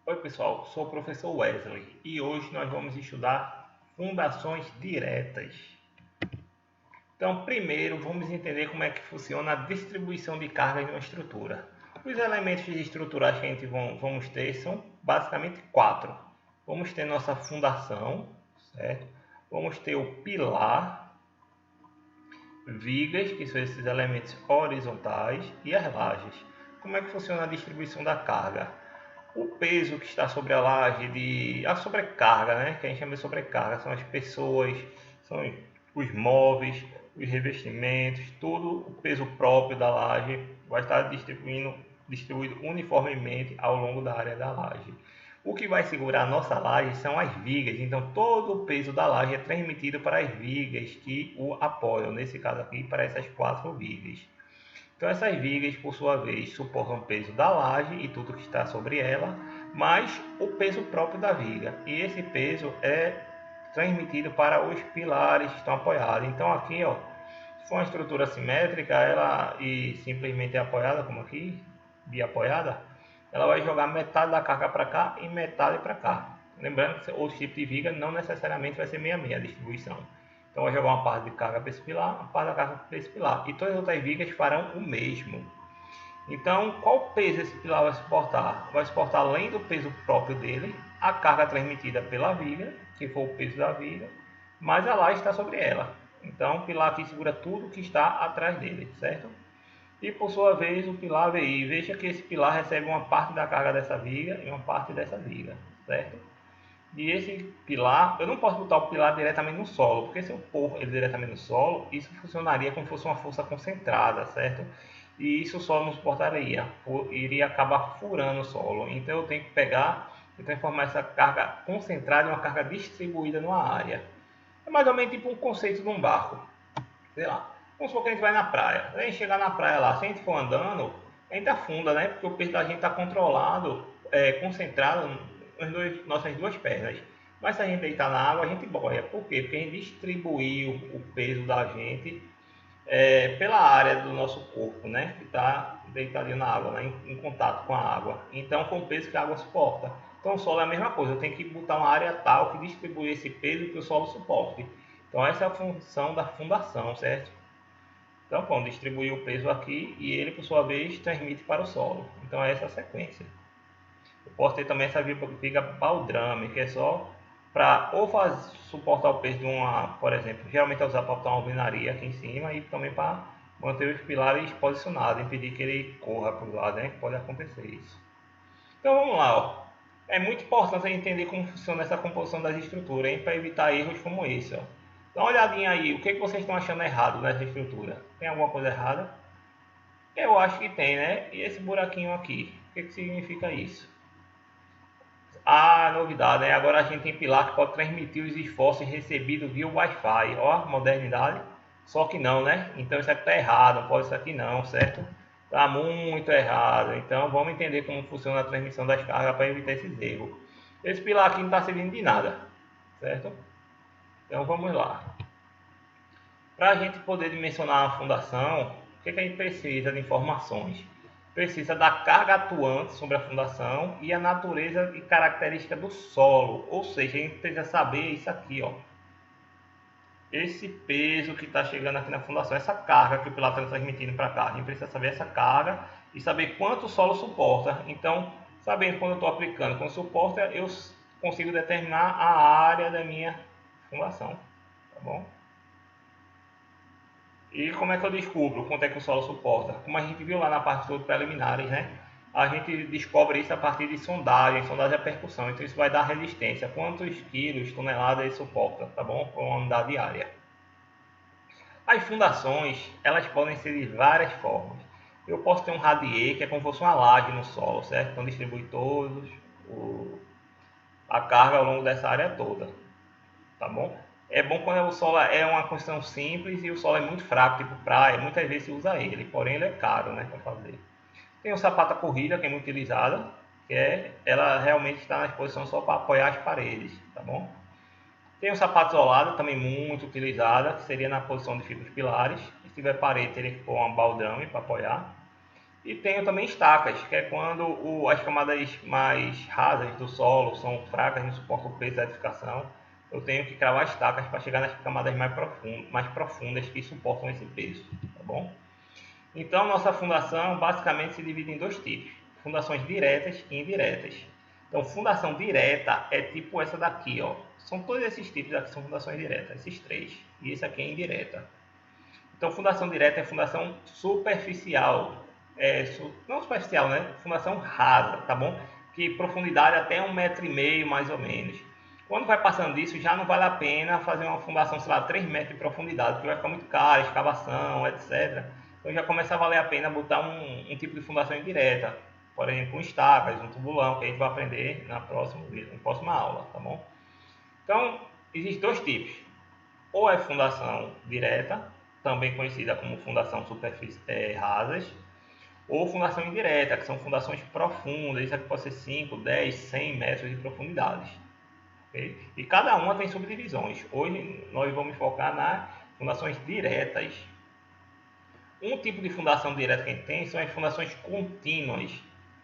Oi pessoal, sou o professor Wesley e hoje nós vamos estudar fundações diretas. Então, primeiro vamos entender como é que funciona a distribuição de cargas em uma estrutura. Os elementos estruturais que a gente vamos ter são basicamente quatro. Vamos ter nossa fundação, certo? Vamos ter o pilar, vigas, que são esses elementos horizontais, e as lajes. Como é que funciona a distribuição da carga? O peso que está sobre a laje, a sobrecarga, né? Que a gente chama de sobrecarga, são as pessoas, são os móveis, os revestimentos, todo o peso próprio da laje vai estar distribuído uniformemente ao longo da área da laje. O que vai segurar a nossa laje são as vigas, então todo o peso da laje é transmitido para as vigas que o apoiam, nesse caso aqui para essas quatro vigas. Então essas vigas, por sua vez, suportam o peso da laje e tudo que está sobre ela, mais o peso próprio da viga. E esse peso é transmitido para os pilares que estão apoiados. Então aqui, ó, se for uma estrutura simétrica, ela e simplesmente é apoiada, como aqui, biapoiada, ela vai jogar metade da carga para cá e metade para cá. Lembrando que outro tipo de viga não necessariamente vai ser meia-meia a distribuição. Então vai jogar uma parte de carga para esse pilar, uma parte da carga para esse pilar. E todas as outras vigas farão o mesmo. Então, qual peso esse pilar vai suportar? Vai suportar, além do peso próprio dele, a carga transmitida pela viga, que for o peso da viga, mas a laje está sobre ela. Então, o pilar aqui segura tudo que está atrás dele, certo? E por sua vez, o pilar VI. Veja que esse pilar recebe uma parte da carga dessa viga e uma parte dessa viga, certo? E esse pilar, eu não posso botar o pilar diretamente no solo, porque se eu pôr ele diretamente no solo, isso funcionaria como se fosse uma força concentrada, certo? E isso o solo não suportaria, iria acabar furando o solo. Então eu tenho que pegar e transformar essa carga concentrada em uma carga distribuída numa área. É mais ou menos tipo um conceito de um barco, sei lá. Vamos supor que a gente vai na praia. Se a gente chegar na praia lá, se a gente for andando, a gente afunda, né? Porque o peso da gente está controlado, concentrado nas nossas duas pernas. Mas se a gente deitar na água, a gente boia. Por quê? Porque a gente distribuiu o peso da gente pela área do nosso corpo, né? Que está deitado na água, né? Em contato com a água. Então, com o peso que a água suporta. Então, o solo é a mesma coisa. Eu tenho que botar uma área tal que distribui esse peso que o solo suporte. Então, essa é a função da fundação, certo? Então, bom, distribui o peso aqui e ele, por sua vez, transmite para o solo. Então, é essa a sequência. Eu posso ter também essa viga baldrame, que é só para ou suportar o peso de uma, por exemplo, geralmente é usado para botar uma alvenaria aqui em cima e também para manter os pilares posicionados, impedir que ele corra para o lado, né? Pode acontecer isso. Então, vamos lá, ó. É muito importante entender como funciona essa composição das estruturas, para evitar erros como esse, ó. Dá uma olhadinha aí, o que vocês estão achando errado nessa estrutura? Tem alguma coisa errada? Eu acho que tem, né? E esse buraquinho aqui, o que significa isso? Novidade, né? Agora a gente tem pilar que pode transmitir os esforços recebidos via Wi-Fi. Ó, modernidade. Só que não, né? Então isso aqui tá errado, não pode isso aqui não, certo? Tá muito errado. Então vamos entender como funciona a transmissão das cargas para evitar esses erros. Esse pilar aqui não está servindo de nada, certo? Então vamos lá. Para a gente poder dimensionar a fundação, o que a gente precisa de informações? Precisa da carga atuante sobre a fundação e a natureza e característica do solo. Ou seja, a gente precisa saber isso aqui, ó. Esse peso que está chegando aqui na fundação, essa carga que o pilar está transmitindo para cá. A gente precisa saber essa carga e saber quanto o solo suporta. Então, sabendo quando eu estou aplicando quanto suporta, eu consigo determinar a área da minha fundação. Tá bom? E como é que eu descubro quanto é que o solo suporta? Como a gente viu lá na parte dos preliminares, né? A gente descobre isso a partir de sondagem é percussão. Então isso vai dar resistência. Quantos quilos, toneladas ele suporta, tá bom? Com uma unidade diária. As fundações, elas podem ser de várias formas. Eu posso ter um radier, que é como se fosse uma laje no solo, certo? Então distribui a carga ao longo dessa área toda, tá bom? É bom quando o solo é uma construção simples e o solo é muito fraco, tipo praia, muitas vezes se usa ele, porém ele é caro, né, para fazer. Tem o sapato corrida, que é muito utilizada, ela realmente está na exposição só para apoiar as paredes, tá bom? Tem o sapato isolado, também muito utilizada, que seria na posição de fibras pilares. Se tiver parede, teria que pôr uma baldrame para apoiar. E tenho também estacas, que é quando as camadas mais rasas do solo são fracas, não suportam o peso da edificação. Eu tenho que cravar estacas para chegar nas camadas mais profundas que suportam esse peso, tá bom? Então, nossa fundação basicamente se divide em dois tipos: fundações diretas e indiretas. Então, fundação direta é tipo essa daqui, ó. São todos esses tipos aqui são fundações diretas, esses três. E esse aqui é indireta. Então, fundação direta é fundação superficial. Não superficial, né? Fundação rasa, tá bom? Que profundidade até 1,5 m mais ou menos. Quando vai passando disso, já não vale a pena fazer uma fundação, sei lá, 3 metros de profundidade, porque vai ficar muito caro, escavação, etc. Então já começa a valer a pena botar um tipo de fundação indireta, por exemplo, com estacas, um tubulão, que a gente vai aprender na próxima aula, tá bom? Então, existem dois tipos: ou é fundação direta, também conhecida como fundação rasas, ou fundação indireta, que são fundações profundas. Isso aqui pode ser 5, 10, 100 metros de profundidade. Okay? E cada uma tem subdivisões. Hoje nós vamos focar nas fundações diretas. Um tipo de fundação direta que a gente tem são as fundações contínuas.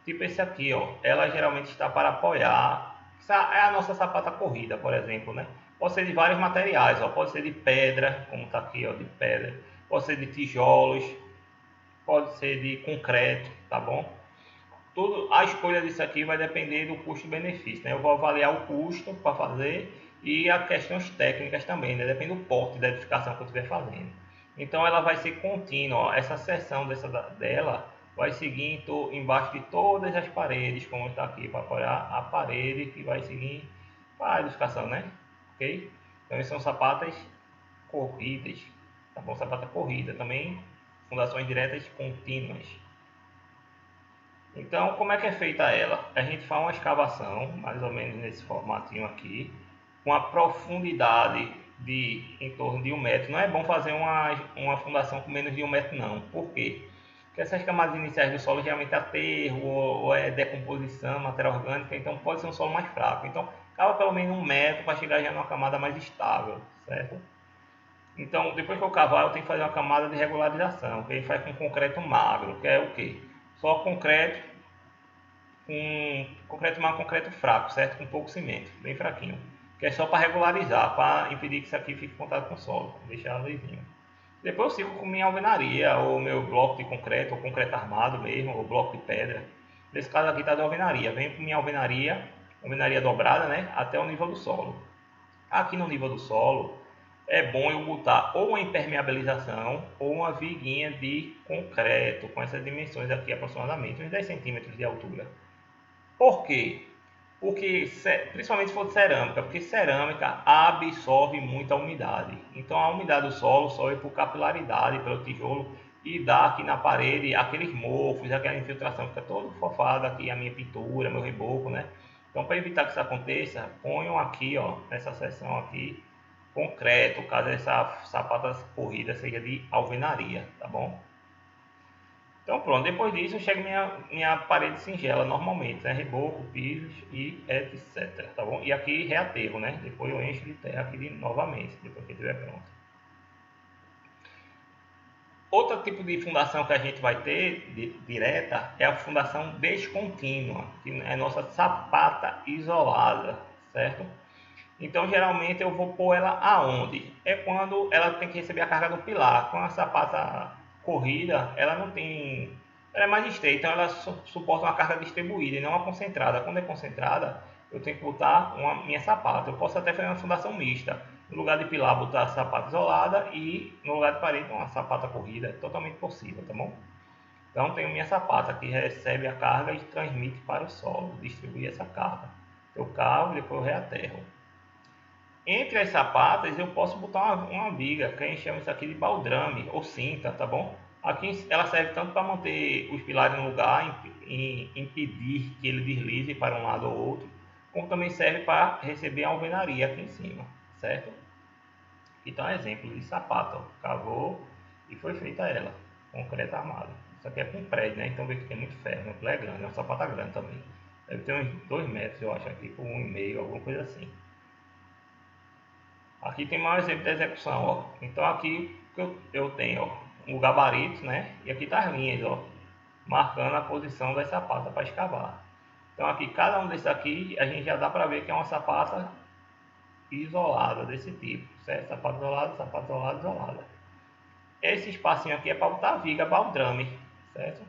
Tipo esse aqui, ó. Ela geralmente está para apoiar. Essa é a nossa sapata corrida, por exemplo, né? Pode ser de vários materiais, ó. Pode ser de pedra, como está aqui, ó, de pedra. Pode ser de tijolos. Pode ser de concreto, tá bom? A escolha disso aqui vai depender do custo-benefício, né? Eu vou avaliar o custo para fazer e as questões técnicas também, né? Depende do porte da edificação que eu estiver fazendo. Então ela vai ser contínua, ó. Essa seção dela vai seguir embaixo de todas as paredes, como está aqui, para apoiar a parede que vai seguir para a edificação, né? Ok? Então essas são sapatas corridas, tá bom? Sapata corrida, também fundações diretas contínuas. Então, como é que é feita ela? A gente faz uma escavação, mais ou menos nesse formatinho aqui, com a profundidade de em torno de 1 m. Não é bom fazer uma fundação com menos de 1 m, não. Por quê? Porque essas camadas iniciais do solo geralmente é aterro ou é decomposição, matéria orgânica, então pode ser um solo mais fraco. Então, cava pelo menos 1 m para chegar já numa camada mais estável, certo? Então, depois que eu cavar, eu tenho que fazer uma camada de regularização, que a gente faz com concreto magro, que é o quê? Só concreto, com concreto magro, concreto fraco, certo? Com pouco cimento, bem fraquinho. Que é só para regularizar, para impedir que isso aqui fique em contato com o solo, deixar lisinho. Depois eu sigo com minha alvenaria, ou meu bloco de concreto, ou concreto armado mesmo, ou bloco de pedra. Nesse caso aqui está de alvenaria. Venho com minha alvenaria dobrada, né? Até o nível do solo. Aqui no nível do solo, é bom eu botar ou uma impermeabilização ou uma viguinha de concreto, com essas dimensões aqui aproximadamente, uns 10 centímetros de altura. Por quê? Porque, principalmente se for de cerâmica, porque cerâmica absorve muita umidade. Então a umidade do solo sobe por capilaridade, pelo tijolo, e dá aqui na parede aqueles mofos, aquela infiltração, fica todo fofado aqui a minha pintura, meu reboco, né? Então, para evitar que isso aconteça, ponham aqui, ó, nessa seção aqui, concreto, caso essa sapata corrida seja de alvenaria, tá bom? Então pronto, depois disso chega minha parede singela normalmente, né? Reboco, pisos e etc, tá bom? E aqui reaterro, né? Depois eu encho de terra aqui novamente, depois que estiver pronto. Outro tipo de fundação que a gente vai ter direta é a fundação descontínua, que é nossa sapata isolada, certo? Então geralmente eu vou pôr ela aonde? É quando ela tem que receber a carga do pilar. Com a sapata corrida, ela não tem, ela é mais estreita, então ela suporta uma carga distribuída e não uma concentrada. Quando é concentrada, eu tenho que botar minha sapata. Eu posso até fazer uma fundação mista. No lugar de pilar, botar a sapata isolada e no lugar de parede, uma sapata corrida. É totalmente possível, tá bom? Então tenho minha sapata que recebe a carga e transmite para o solo, distribui essa carga. Eu cavo e depois eu reaterro. Entre as sapatas eu posso botar uma viga, que a gente chama isso aqui de baldrame ou cinta, tá bom? Aqui ela serve tanto para manter os pilares no lugar e impedir que ele deslize para um lado ou outro, como também serve para receber a alvenaria aqui em cima, certo? Então, exemplo de sapato, ó. Cavou e foi feita ela, concreto armado. Isso aqui é com prédio, né? Então vê que tem muito ferro, meu é grande, é um sapato grande também. Deve ter uns 2 metros, eu acho, aqui por 1,5, alguma coisa assim. Aqui tem mais exemplo de execução, ó. Então aqui eu tenho, ó, o gabarito, né? E aqui tá as linhas, ó. marcando a posição das sapatas para escavar. Então aqui, cada um desses aqui, a gente já dá para ver que é uma sapata isolada desse tipo, certo? Sapata isolada, isolada. Esse espacinho aqui é para botar a viga baldrame, certo?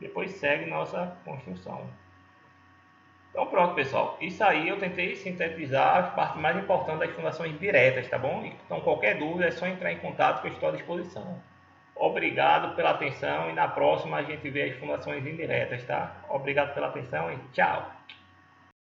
Depois segue nossa construção. Então pronto, pessoal. Isso aí eu tentei sintetizar as partes mais importantes das fundações diretas, tá bom? Então qualquer dúvida é só entrar em contato que eu estou à disposição. Obrigado pela atenção e na próxima a gente vê as fundações indiretas, tá? Obrigado pela atenção e tchau!